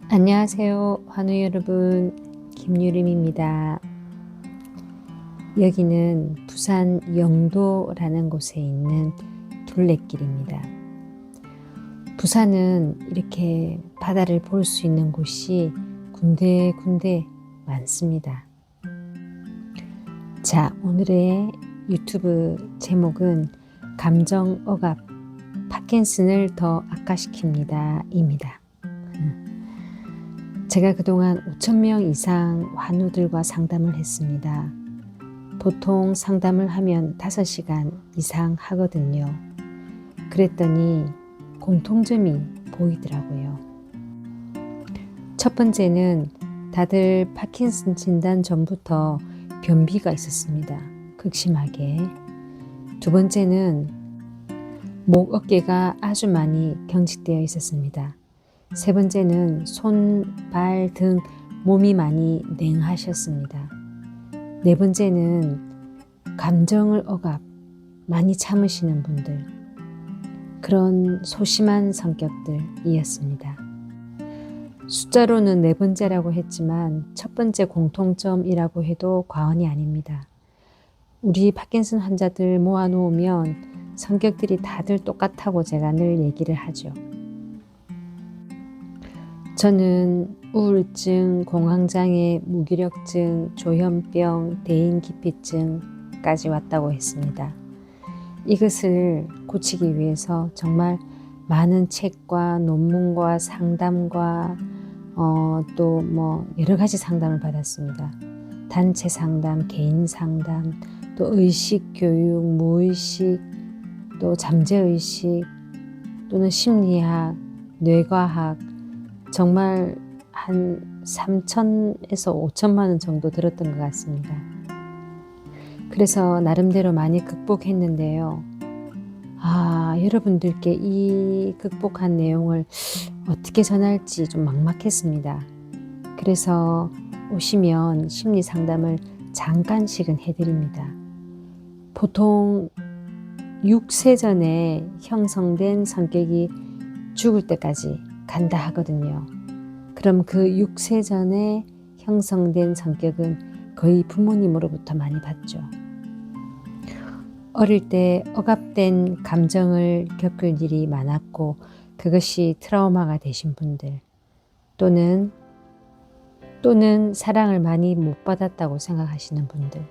안녕하세요, 환우 여러분. 김유림입니다. 여기는 부산 영도라는 곳에 있는 둘레길입니다. 부산은 이렇게 바다를 볼 수 있는 곳이 군데군데 많습니다. 자, 오늘의 유튜브 제목은 감정억압, 파킨슨을 더 악화시킵니다 입니다. 제가 그동안 5,000명 이상 환우들과 상담을 했습니다. 보통 상담을 하면 5시간 이상 하거든요. 그랬더니 공통점이 보이더라고요. 첫 번째는 다들 파킨슨 진단 전부터 변비가 있었습니다. 극심하게. 두 번째는 목, 어깨가 아주 많이 경직되어 있었습니다. 세 번째는 손, 발 등 몸이 많이 냉하셨습니다. 네 번째는 감정을 억압, 많이 참으시는 분들, 그런 소심한 성격들이었습니다. 숫자로는 네 번째라고 했지만 첫 번째 공통점이라고 해도 과언이 아닙니다. 우리 파킨슨 환자들 모아놓으면 성격들이 다들 똑같다고 제가 늘 얘기를 하죠. 저는 우울증, 공황장애, 무기력증, 조현병, 대인기피증까지 왔다고 했습니다. 이것을 고치기 위해서 정말 많은 책과 논문과 상담과 또 여러 가지 상담을 받았습니다. 단체 상담, 개인 상담, 또 의식 교육, 무의식, 또 잠재의식, 또는 심리학, 뇌과학, 정말 한 3,000에서 5천만 원 정도 들었던 것 같습니다. 그래서 나름대로 많이 극복했는데요. 여러분들께 이 극복한 내용을 어떻게 전할지 좀 막막했습니다. 그래서 오시면 심리 상담을 잠깐씩은 해드립니다. 보통 6세 전에 형성된 성격이 죽을 때까지 간다 하거든요. 그럼 그 6세 전에 형성된 성격은 거의 부모님으로부터 많이 받죠. 어릴 때 억압된 감정을 겪을 일이 많았고 그것이 트라우마가 되신 분들, 또는 사랑을 많이 못 받았다고 생각하시는 분들,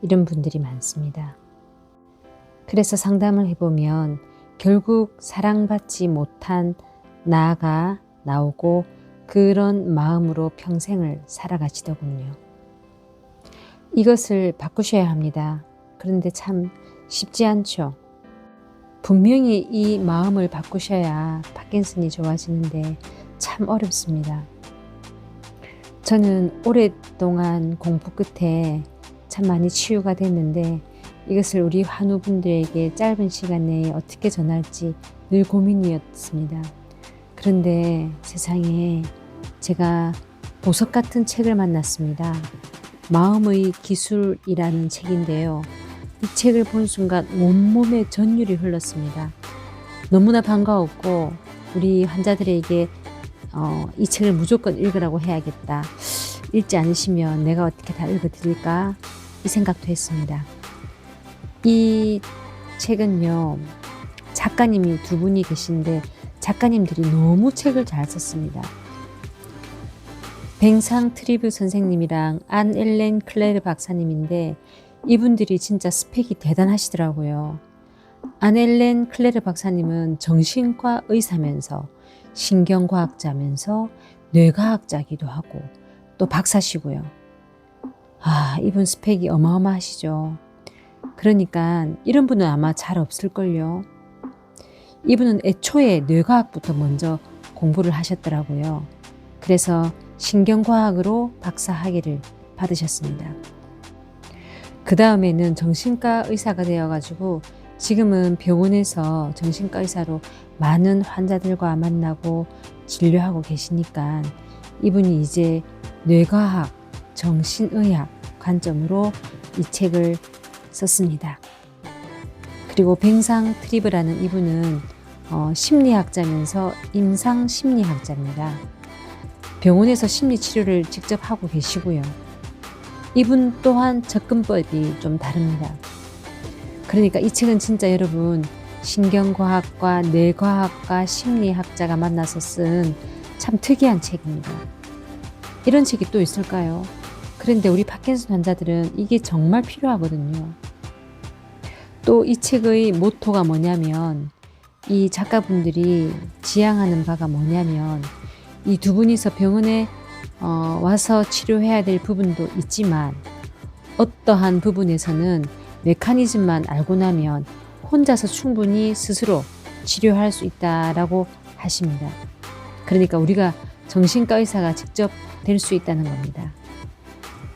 이런 분들이 많습니다. 그래서 상담을 해보면 결국 사랑받지 못한 나가 나오고 그런 마음으로 평생을 살아가시더군요. 이것을 바꾸셔야 합니다. 그런데 참 쉽지 않죠. 분명히 이 마음을 바꾸셔야 파킨슨이 좋아지는데 참 어렵습니다. 저는 오랫동안 공부 끝에 참 많이 치유가 됐는데 이것을 우리 환우분들에게 짧은 시간 내에 어떻게 전할지 늘 고민이었습니다. 그런데 세상에 제가 보석 같은 책을 만났습니다. 마음의 기술이라는 책인데요. 이 책을 본 순간 온몸에 전율이 흘렀습니다. 너무나 반가웠고 우리 환자들에게 이 책을 무조건 읽으라고 해야겠다. 읽지 않으시면 내가 어떻게 다 읽어드릴까? 이 생각도 했습니다. 이 책은요, 작가님이 두 분이 계신데 작가님들이 너무 책을 잘 썼습니다. 뱅상 트리뷰 선생님이랑 안 엘렌 클레르 박사님인데 이분들이 진짜 스펙이 대단하시더라고요. 안 엘렌 클레르 박사님은 정신과 의사면서 신경과학자면서 뇌과학자기도 하고 또 박사시고요. 이분 스펙이 어마어마하시죠. 그러니까 이런 분은 아마 잘 없을걸요. 이분은 애초에 뇌과학부터 먼저 공부를 하셨더라고요. 그래서 신경과학으로 박사 학위를 받으셨습니다. 그 다음에는 정신과 의사가 되어가지고 지금은 병원에서 정신과 의사로 많은 환자들과 만나고 진료하고 계시니까 이분이 이제 뇌과학, 정신의학 관점으로 이 책을 썼습니다. 그리고 뱅상 트리브라는 이분은 심리학자면서 임상심리학자입니다. 병원에서 심리치료를 직접 하고 계시고요. 이분 또한 접근법이 좀 다릅니다. 그러니까 이 책은 진짜 여러분 신경과학과 뇌과학과 심리학자가 만나서 쓴 참 특이한 책입니다. 이런 책이 또 있을까요? 그런데 우리 파킨슨 환자들은 이게 정말 필요하거든요. 또 이 책의 모토가 뭐냐면 이 작가분들이 지향하는 바가 뭐냐면 이 두 분이서 병원에 와서 치료해야 될 부분도 있지만 어떠한 부분에서는 메커니즘만 알고 나면 혼자서 충분히 스스로 치료할 수 있다라고 하십니다. 그러니까 우리가 정신과 의사가 직접 될 수 있다는 겁니다.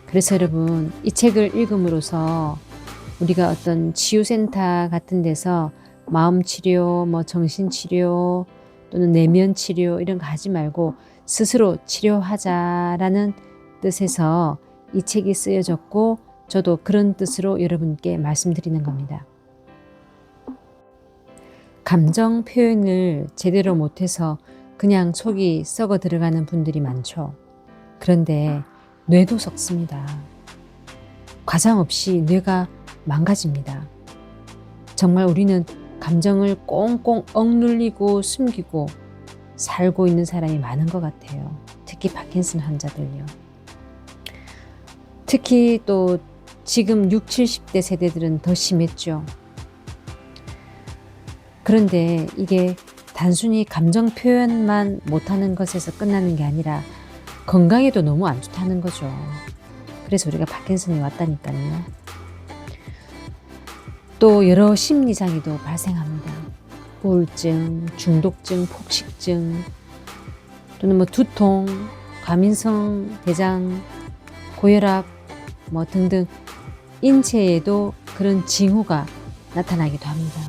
그래서 여러분 이 책을 읽음으로써 우리가 어떤 치유센터 같은 데서 마음치료, 정신치료 또는 내면치료 이런 거 하지 말고 스스로 치료하자라는 뜻에서 이 책이 쓰여졌고 저도 그런 뜻으로 여러분께 말씀드리는 겁니다. 감정 표현을 제대로 못해서 그냥 속이 썩어 들어가는 분들이 많죠. 그런데 뇌도 썩습니다. 과장 없이 뇌가 망가집니다. 정말 우리는 감정을 꽁꽁 억눌리고 숨기고 살고 있는 사람이 많은 것 같아요. 특히 파킨슨 환자들요. 특히 또 지금 60, 70대 세대들은 더 심했죠. 그런데 이게 단순히 감정 표현만 못하는 것에서 끝나는 게 아니라 건강에도 너무 안 좋다는 거죠. 그래서 우리가 파킨슨이 왔다니까요. 또 여러 심리장애도 발생합니다. 우울증, 중독증, 폭식증, 또는 두통, 과민성 대장, 고혈압 등등 인체에도 그런 징후가 나타나기도 합니다.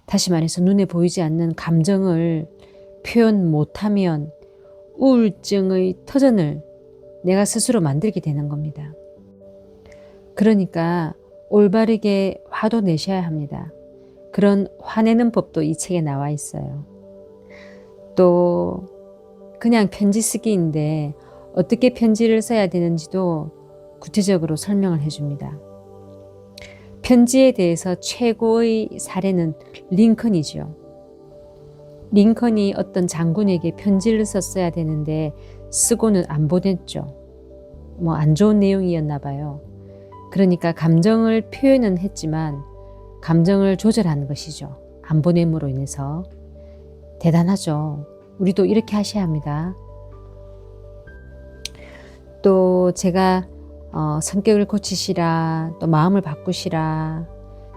다시 말해서 눈에 보이지 않는 감정을 표현 못하면 우울증의 터전을 내가 스스로 만들게 되는 겁니다. 그러니까 올바르게 화도 내셔야 합니다. 그런 화내는 법도 이 책에 나와 있어요. 또 그냥 편지 쓰기인데 어떻게 편지를 써야 되는지도 구체적으로 설명을 해줍니다. 편지에 대해서 최고의 사례는 링컨이죠. 링컨이 어떤 장군에게 편지를 썼어야 되는데 쓰고는 안 보냈죠. 안 좋은 내용이었나 봐요. 그러니까 감정을 표현은 했지만 감정을 조절하는 것이죠. 안 보냄으로 인해서. 대단하죠. 우리도 이렇게 하셔야 합니다. 또 제가 성격을 고치시라, 또 마음을 바꾸시라,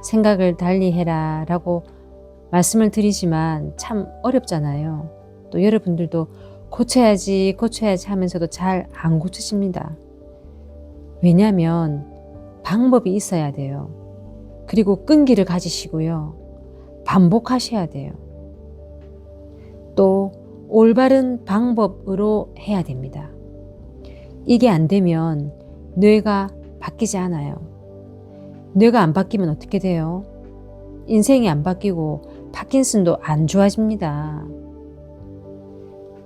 생각을 달리해라 라고 말씀을 드리지만 참 어렵잖아요. 또 여러분들도 고쳐야지 하면서도 잘 안 고쳐집니다. 왜냐하면 방법이 있어야 돼요. 그리고 끈기를 가지시고요. 반복하셔야 돼요. 또 올바른 방법으로 해야 됩니다. 이게 안 되면 뇌가 바뀌지 않아요. 뇌가 안 바뀌면 어떻게 돼요? 인생이 안 바뀌고 파킨슨도 안 좋아집니다.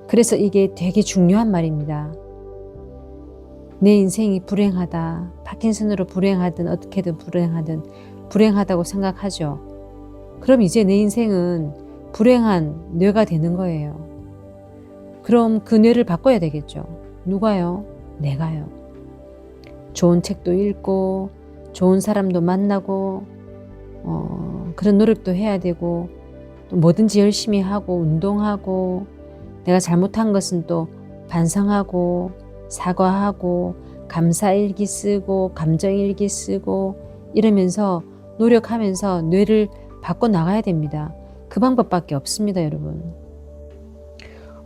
그래서 이게 되게 중요한 말입니다. 내 인생이 불행하다, 파킨슨으로 불행하든 어떻게든 불행하다고 생각하죠. 그럼 이제 내 인생은 불행한 뇌가 되는 거예요. 그럼 그 뇌를 바꿔야 되겠죠. 누가요? 내가요. 좋은 책도 읽고 좋은 사람도 만나고 그런 노력도 해야 되고 또 뭐든지 열심히 하고 운동하고 내가 잘못한 것은 또 반성하고 사과하고 감사일기 쓰고 감정일기 쓰고 이러면서 노력하면서 뇌를 바꿔 나가야 됩니다. 그 방법밖에 없습니다, 여러분.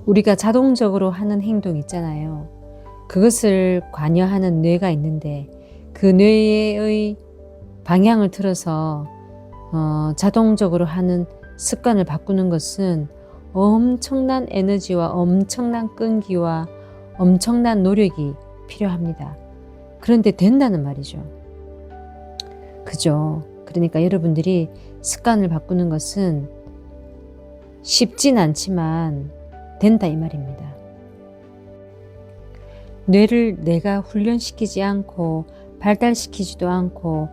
우리가 자동적으로 하는 행동 있잖아요. 그것을 관여하는 뇌가 있는데 그 뇌의 방향을 틀어서 자동적으로 하는 습관을 바꾸는 것은 엄청난 에너지와 엄청난 끈기와 엄청난 노력이 필요합니다. 그런데 된다는 말이죠. 그죠? 그러니까 여러분들이 습관을 바꾸는 것은 쉽진 않지만 된다 이 말입니다. 뇌를 내가 훈련시키지 않고 발달시키지도 않고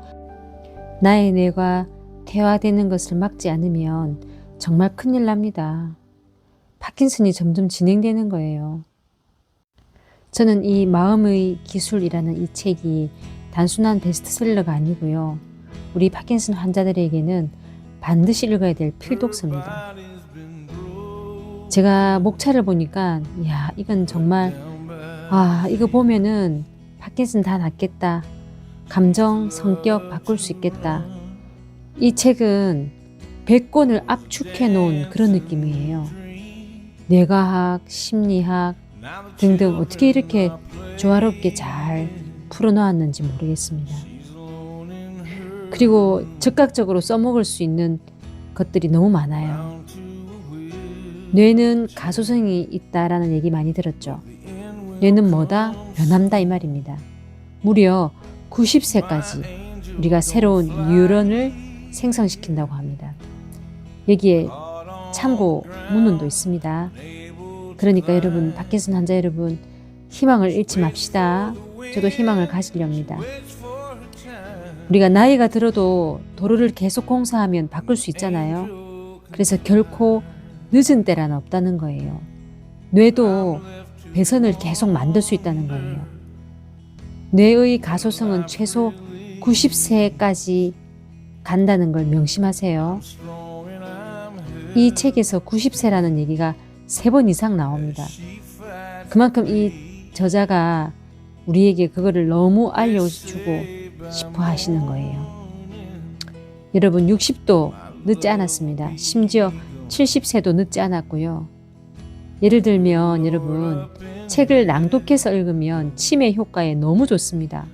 나의 뇌가 퇴화되는 것을 막지 않으면 정말 큰일 납니다. 파킨슨이 점점 진행되는 거예요. 저는 이 마음의 기술이라는 이 책이 단순한 베스트셀러가 아니고요. 우리 파킨슨 환자들에게는 반드시 읽어야 될 필독서입니다. 제가 목차를 보니까 야, 이건 정말 이거 보면은 파킨슨 다 낫겠다. 감정, 성격 바꿀 수 있겠다. 이 책은 100권을 압축해 놓은 그런 느낌이에요. 뇌과학, 심리학 등등 어떻게 이렇게 조화롭게 잘 풀어놓았는지 모르겠습니다. 그리고 즉각적으로 써먹을 수 있는 것들이 너무 많아요. 뇌는 가소성이 있다라는 얘기 많이 들었죠. 뇌는 뭐다? 변한다 이 말입니다. 무려 90세까지 우리가 새로운 뉴런을 생성시킨다고 합니다. 여기에 참고 문헌도 있습니다. 그러니까 여러분, 파킨슨 환자 여러분, 희망을 잃지 맙시다. 저도 희망을 가지려 합니다. 우리가 나이가 들어도 도로를 계속 공사하면 바꿀 수 있잖아요. 그래서 결코 늦은 때란 없다는 거예요. 뇌도 배선을 계속 만들 수 있다는 거예요. 뇌의 가소성은 최소 90세까지 간다는 걸 명심하세요. 이 책에서 90세라는 얘기가 3번 이상 나옵니다. 그만큼 이 저자가 우리에게 그거를 너무 알려주고 싶어 하시는 거예요. 여러분, 60도 늦지 않았습니다. 심지어 70세도 늦지 않았고요. 예를 들면 여러분, 책을 낭독해서 읽으면 치매 효과에 너무 좋습니다.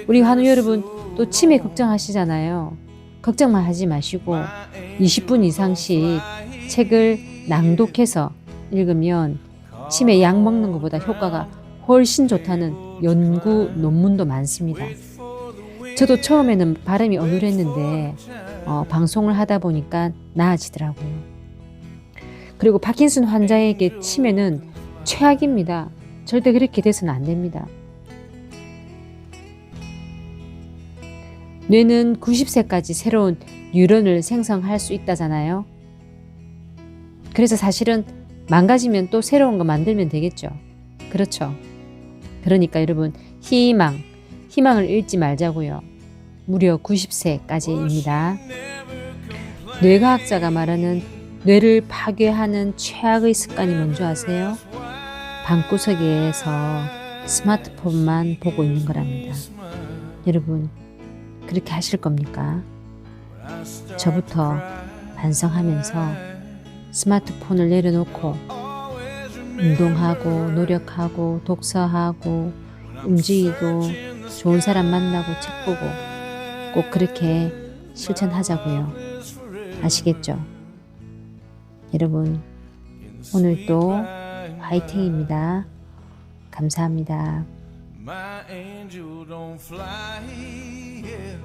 우리 환우 여러분 또 치매 걱정하시잖아요. 걱정만 하지 마시고 20분 이상씩 책을 낭독해서 읽으면 치매 약 먹는 것보다 효과가 훨씬 좋다는 연구 논문도 많습니다. 저도 처음에는 발음이 어눌했는데 방송을 하다 보니까 나아지더라고요. 그리고 파킨슨 환자에게 치매는 최악입니다. 절대 그렇게 돼서는 안 됩니다. 뇌는 90세까지 새로운 뉴런을 생성할 수 있다잖아요. 그래서 사실은 망가지면 또 새로운 거 만들면 되겠죠. 그렇죠. 그러니까 여러분, 희망을 잃지 말자고요. 무려 90세까지입니다. 뇌과학자가 말하는 뇌를 파괴하는 최악의 습관이 뭔지 아세요? 방구석에서 스마트폰만 보고 있는 거랍니다. 여러분, 그렇게 하실 겁니까? 저부터 반성하면서 스마트폰을 내려놓고 운동하고 노력하고 독서하고 움직이고 좋은 사람 만나고 책 보고 꼭 그렇게 실천하자고요. 아시겠죠? 여러분, 오늘도 화이팅입니다. 감사합니다. My angel don't fly, yeah.